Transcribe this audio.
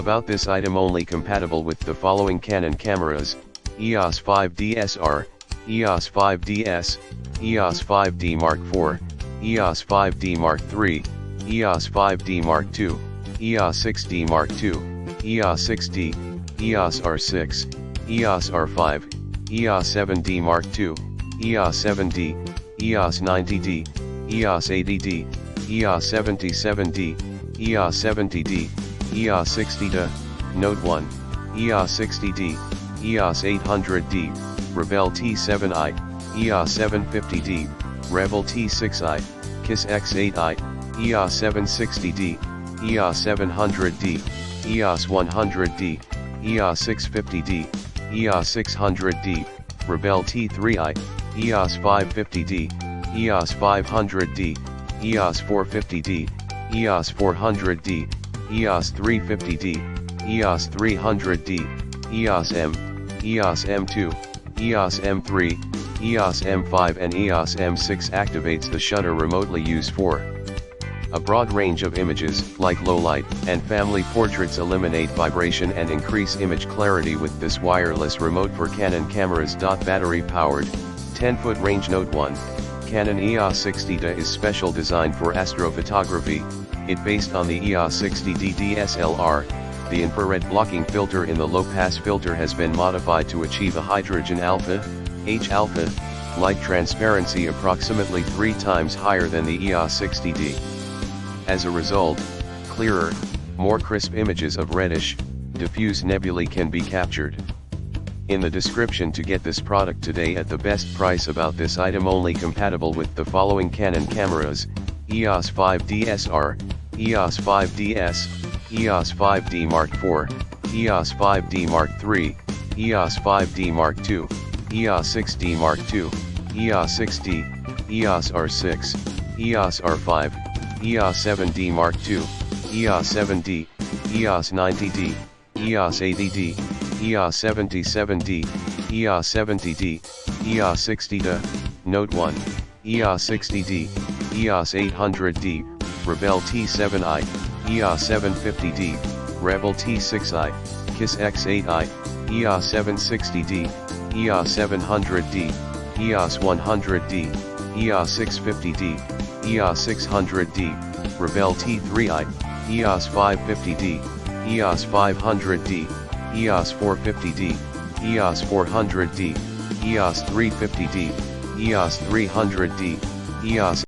About this item: only compatible with the following Canon cameras: EOS 5D SR, EOS 5DS, EOS 5D Mark IV, EOS 5D Mark III, EOS 5D Mark II, EOS 6D Mark II, EOS 6D, EOS R6, EOS R5, EOS 7D Mark II, EOS 7D, EOS 90D, EOS 80D, EOS 77D, EOS 70D, EOS 60D, Note 1, EOS 60D, EOS 800D, Rebel T7i, EOS 750D, Rebel T6i, KISS X8i, EOS 760D, EOS 700D, EOS 100D, EOS 650D, EOS 600D, Rebel T3i, EOS 550D, EOS 500D, EOS 450D, EOS 400D, EOS 350D, EOS 300D, EOS M, EOS M2, EOS M3, EOS M5 and EOS M6 activates the shutter remotely. Used for a broad range of images, like low light and family portraits. Eliminate vibration and increase image clarity with this wireless remote for Canon cameras. Battery powered, 10-foot range. Note 1, Canon EOS 60D is special designed for astrophotography. It based on the EOS 60D DSLR. The infrared blocking filter in the low-pass filter has been modified to achieve a hydrogen alpha, H-alpha, light transparency approximately 3 times higher than the EOS 60D. As a result, clearer, more crisp images of reddish, diffuse nebulae can be captured. In the description to get this product today at the best price. About this item: only compatible with the following Canon cameras: EOS 5D SR, EOS 5DS, EOS 5D Mark IV, EOS 5D Mark III, EOS 5D Mark II, EOS 6D Mark II, EOS 6D, EOS R6, EOS R5, EOS 7D Mark II, EOS 7D, EOS 90D, EOS 80D, EOS 77D, EOS 70D, EOS 60D. Note 1, EOS 60D, EOS 800D, Rebel T7i, EOS 750D, Rebel T6i, KISS X8i, EOS 760D, EOS 700D, EOS 100D, EOS 650D, EOS 600D, Rebel T3i, EOS 550D, EOS 500D, EOS 450D, EOS 400D, EOS 350D, EOS 300D, EOS